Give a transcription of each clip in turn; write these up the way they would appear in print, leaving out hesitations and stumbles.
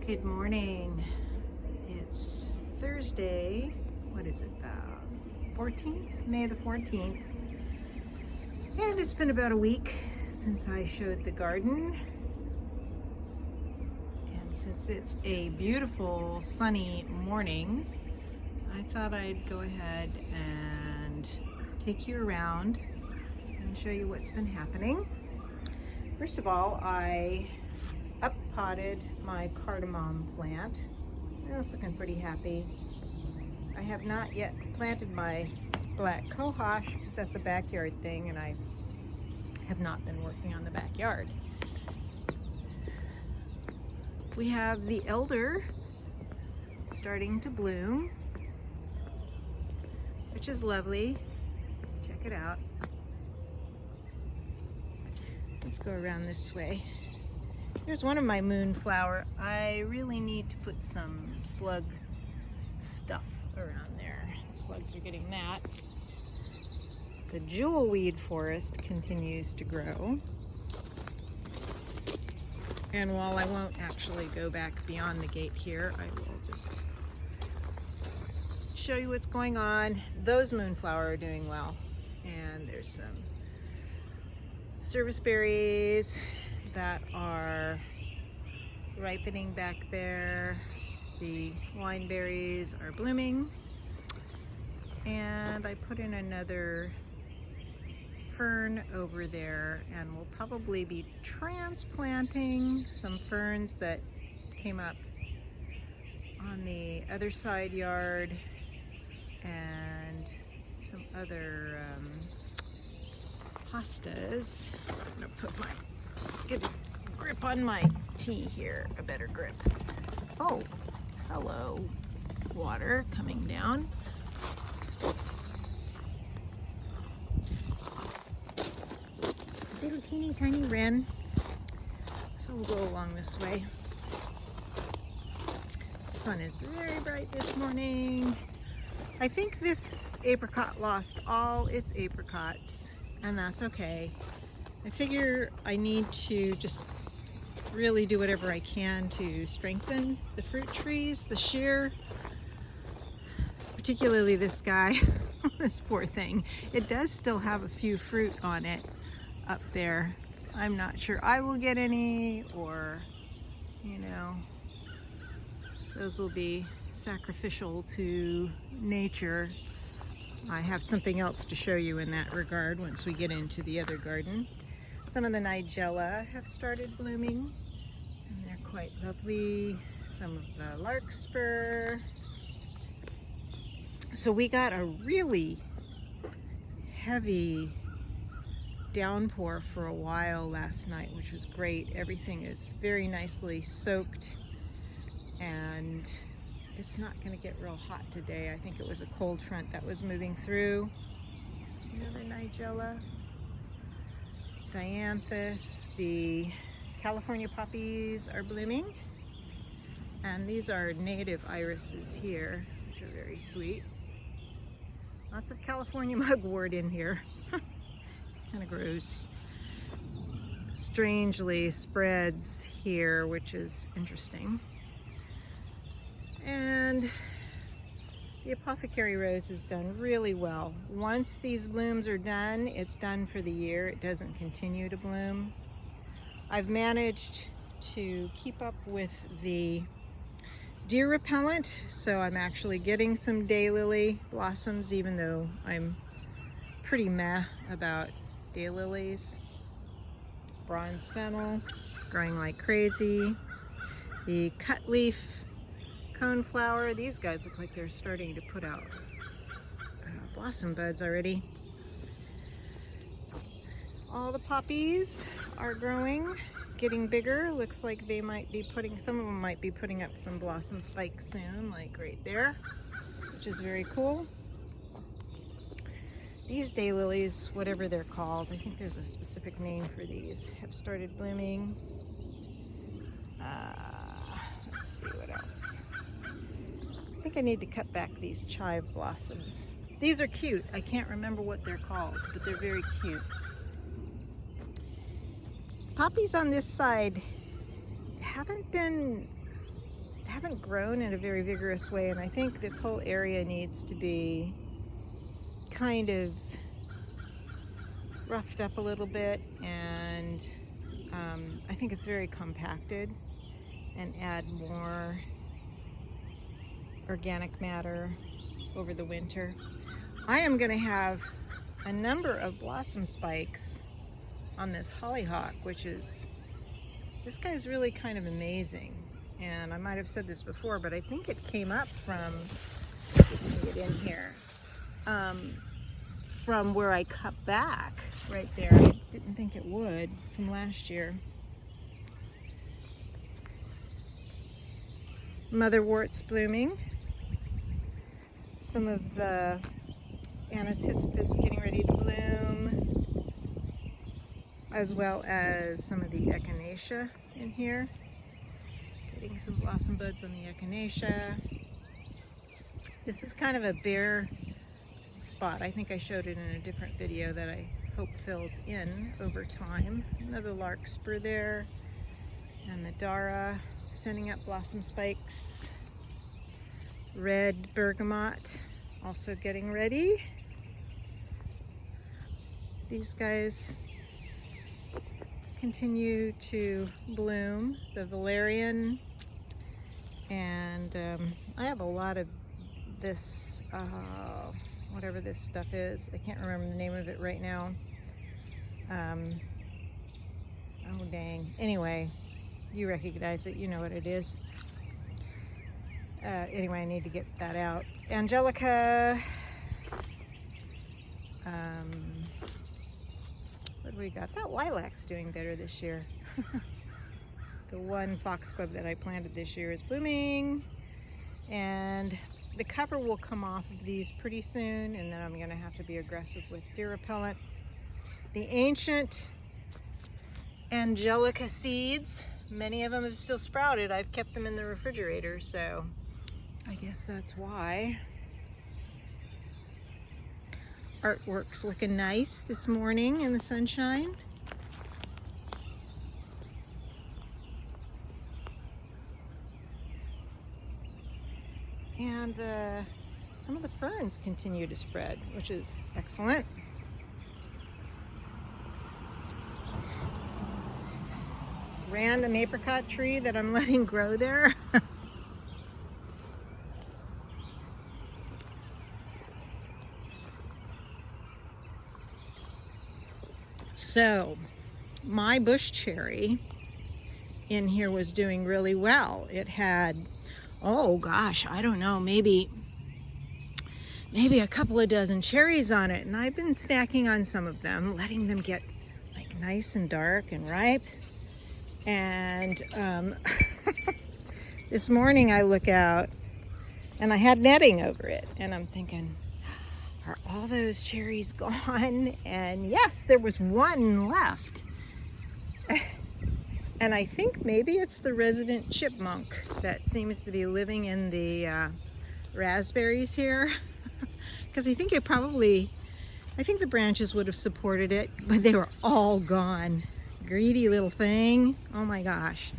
Good morning. It's Thursday. What is it? 14th? May the 14th. And it's been about a week since I showed the garden. And since it's a beautiful sunny morning, I thought I'd go ahead and take you around and show you what's been happening. First of all, I up-potted my cardamom plant. It's looking pretty happy. I have not yet planted my black cohosh because that's a backyard thing, and I have not been working on the backyard. We have the elder starting to bloom, which is lovely. Check it out. Let's go around this way. Here's one of my moonflower. I really need to put some slug stuff around there. Slugs are getting that. The jewelweed forest continues to grow. And while I won't actually go back beyond the gate here, I will just show you what's going on. Those moonflower are doing well. And there's some service berries that are ripening back there. The wine berries are blooming. And I put in another fern over there, and we'll probably be transplanting some ferns that came up on the other side yard and some other hostas. I'm gonna put my, get a grip on my tea here, a better grip. Oh, hello, water coming down. Little teeny tiny wren. So we'll go along this way. The sun is very bright this morning. I think this apricot lost all its apricots, and that's okay. I figure I need to just really do whatever I can to strengthen the fruit trees. The sheer, particularly this guy, this poor thing, it does still have a few fruit on it up there. I'm not sure I will get any, or, you know, those will be sacrificial to nature. I have something else to show you in that regard once we get into the other garden. Some of the nigella have started blooming, and they're quite lovely. Some of the larkspur. So we got a really heavy downpour for a while last night, which was great. Everything is very nicely soaked, and it's not going to get real hot today. I think it was a cold front that was moving through. Another nigella, dianthus. The California poppies are blooming, and these are native irises here, which are very sweet. Lots of California mugwort in here. Kind of grows strangely spreads here, which is interesting. And the apothecary rose has done really well. Once these blooms are done, it's done for the year. It doesn't continue to bloom. I've managed to keep up with the deer repellent, so I'm actually getting some daylily blossoms, even though I'm pretty meh about daylilies. Bronze fennel growing like crazy. The cutleaf coneflower, these guys look like they're starting to put out blossom buds already. All the poppies are growing, getting bigger. Looks like they might be putting, some of them might be putting up some blossom spikes soon, like right there, which is very cool. These daylilies, whatever they're called, I think there's a specific name for these, have started blooming. Let's see what else. I think I need to cut back these chive blossoms. These are cute. I can't remember what they're called, but they're very cute. Poppies on this side haven't been haven't grown in a very vigorous way, and I think this whole area needs to be kind of roughed up a little bit, and I think it's very compacted, and add more organic matter over the winter. I am going to have a number of blossom spikes on this hollyhock, which is, this guy's really kind of amazing. And I might have said this before, but I think it came up from, let's see if we can get in here, from where I cut back right there. I didn't think it would, from last year. Motherwort's blooming. Some of the Anise hispis getting ready to bloom, as well as some of the echinacea in here. Getting some blossom buds on the echinacea. This is kind of a bare spot. I think I showed it in a different video that I hope fills in over time. Another larkspur there, and the Dara sending up blossom spikes. Red bergamot also getting ready. These guys continue to bloom. The valerian, and I have a lot of this, whatever this stuff is. I can't remember the name of it right now. Oh dang. Anyway, you recognize it, you know what it is. Anyway, I need to get that out. Angelica. What do we got? That lilac's doing better this year. The one foxglove that I planted this year is blooming. And the cover will come off of these pretty soon, and then I'm going to have to be aggressive with deer repellent. The ancient Angelica seeds, many of them have still sprouted. I've kept them in the refrigerator, so I guess that's why. Artwork's looking nice this morning in the sunshine. And some of the ferns continue to spread, which is excellent. Random apricot tree that I'm letting grow there. So my bush cherry in here was doing really well. It had, oh gosh, I don't know, maybe a couple of dozen cherries on it, and I've been snacking on some of them, letting them get like nice and dark and ripe. And this morning I look out and I had netting over it, and I'm thinking, are all those cherries gone? And yes, there was one left. And I think maybe it's the resident chipmunk that seems to be living in the raspberries here. Because I think the branches would have supported it, but they were all gone. Greedy little thing. Oh my gosh.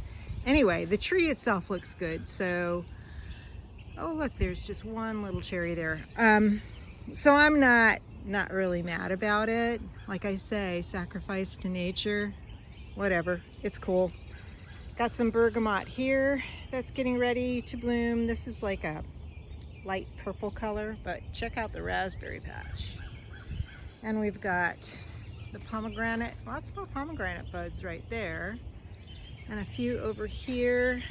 Anyway, the tree itself looks good. So, oh look, there's just one little cherry there. So I'm not really mad about it. Like I say, sacrifice to nature, whatever, it's cool. Got some bergamot here that's getting ready to bloom. This is like a light purple color, but check out the raspberry patch. And we've got the pomegranate, lots more pomegranate buds right there, and a few over here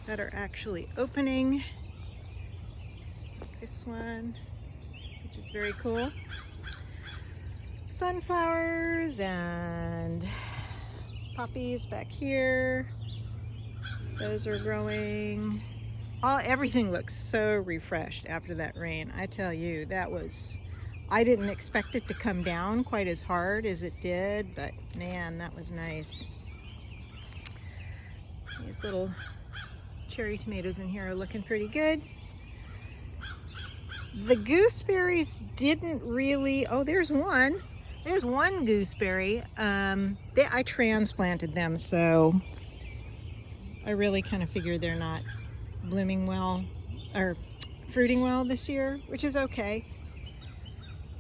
that are actually opening. This one, which is very cool. Sunflowers and poppies back here. Those are growing. Everything looks so refreshed after that rain. I tell you, I didn't expect it to come down quite as hard as it did, but man, that was nice. These little cherry tomatoes in here are looking pretty good. The gooseberries didn't really, oh, there's one gooseberry. I transplanted them, so I really kind of figured they're not blooming well or fruiting well this year, which is okay.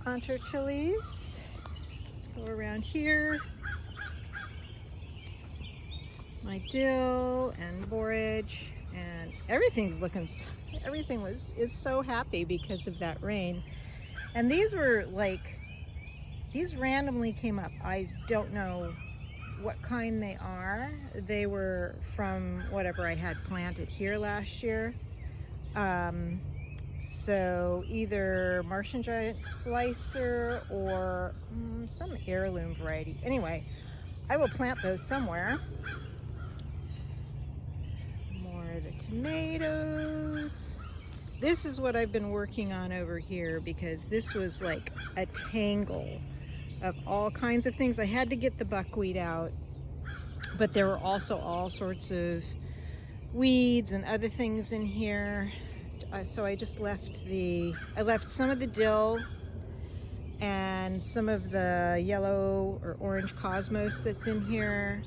Ancho chilies. Let's go around here. My dill and borage, and everything is so happy because of that rain. And these were like, these randomly came up. I don't know what kind they are. They were from whatever I had planted here last year. So either Martian Giant Slicer or some heirloom variety. Anyway, I will plant those somewhere. More of the tomatoes. This is what I've been working on over here because this was like a tangle of all kinds of things. I had to get the buckwheat out, but there were also all sorts of weeds and other things in here. So I just left some of the dill and some of the yellow or orange cosmos that's in here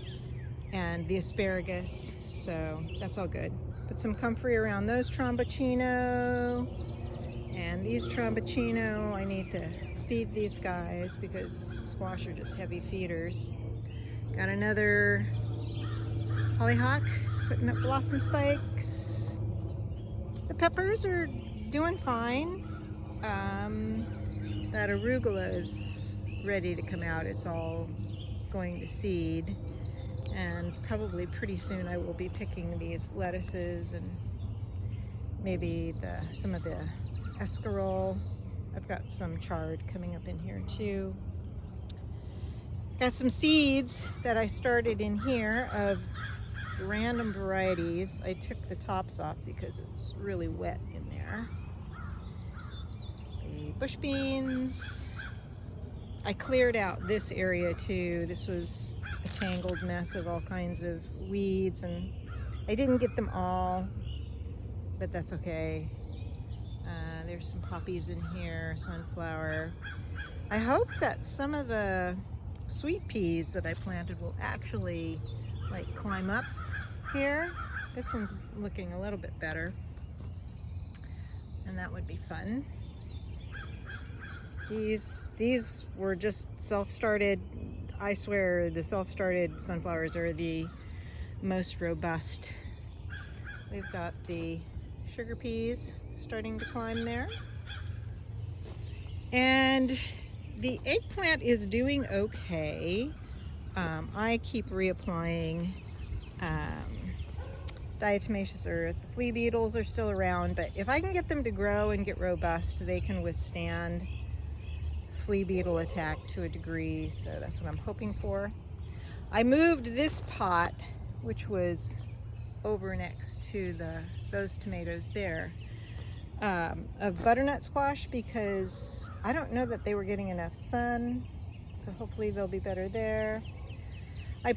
and the asparagus, so that's all good. Put some comfrey around those Tromboncino, and these Tromboncino I need to feed these guys because squash are just heavy feeders. Got another hollyhock putting up blossom spikes. The peppers are doing fine. That arugula is ready to come out. It's all going to seed, and probably pretty soon I will be picking these lettuces and maybe some of the escarole. I've got some chard coming up in here too. Got some seeds that I started in here of random varieties. I took the tops off because it's really wet in there. The bush beans. I cleared out this area too. This was a tangled mess of all kinds of weeds, and I didn't get them all, but that's okay. There's some poppies in here, sunflower. I hope that some of the sweet peas that I planted will actually like climb up here. This one's looking a little bit better, and that would be fun. These were just self-started. I swear the self-started sunflowers are the most robust. We've got the sugar peas starting to climb there. And the eggplant is doing okay. I keep reapplying diatomaceous earth. The flea beetles are still around, but if I can get them to grow and get robust, they can withstand flea beetle attack to a degree, so that's what I'm hoping for. I moved this pot, which was over next to those tomatoes there, of butternut squash, because I don't know that they were getting enough sun, so hopefully they'll be better there. I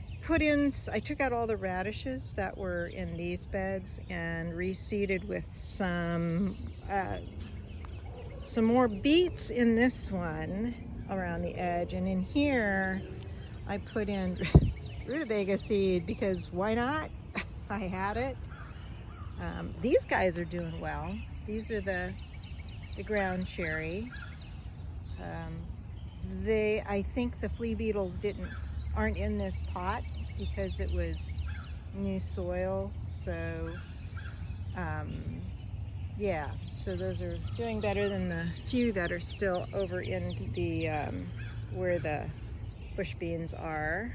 took out all the radishes that were in these beds and reseeded with some more beets in this one around the edge, and in here I put in rutabaga seed because why not? I had it. These guys are doing well. These are the ground cherry. I think the flea beetles aren't in this pot because it was new soil, so yeah, so those are doing better than the few that are still over in the where the bush beans are.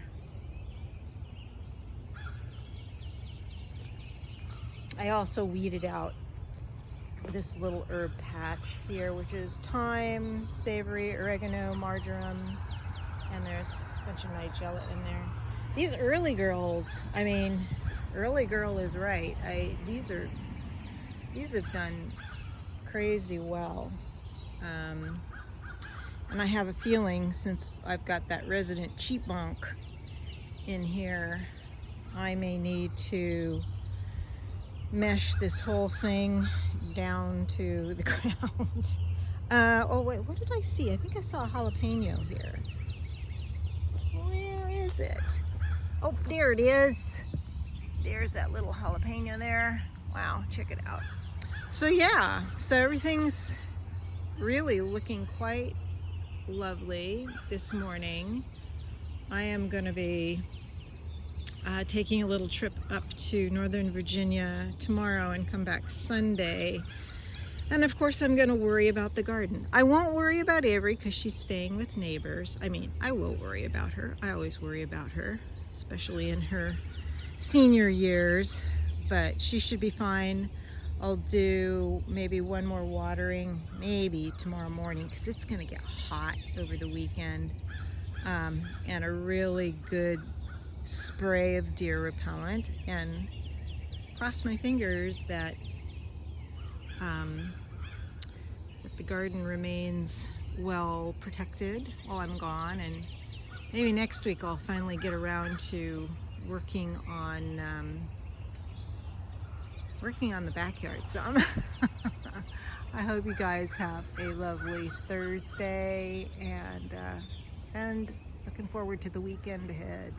I also weeded out this little herb patch here, which is thyme, savory, oregano, marjoram, and there's a bunch of nigella in there. These early girls, I mean, early girl is right. These have done crazy well. And I have a feeling, since I've got that resident cheapmunk in here, I may need to mesh this whole thing down to the ground. Oh wait, what did I see? I think I saw a jalapeno here. Where is it? Oh, there it is. There's that little jalapeno there. Wow, check it out. So yeah, so everything's really looking quite lovely this morning. I am going to be taking a little trip up to Northern Virginia tomorrow and come back Sunday. And of course I'm going to worry about the garden. I won't worry about Avery because she's staying with neighbors. I mean, I will worry about her. I always worry about her, especially in her senior years, but she should be fine. I'll do maybe one more watering, maybe tomorrow morning, because it's going to get hot over the weekend, and a really good spray of deer repellent, and cross my fingers that that the garden remains well protected while I'm gone, and maybe next week I'll finally get around to working on the backyard some. I hope you guys have a lovely Thursday, and looking forward to the weekend ahead.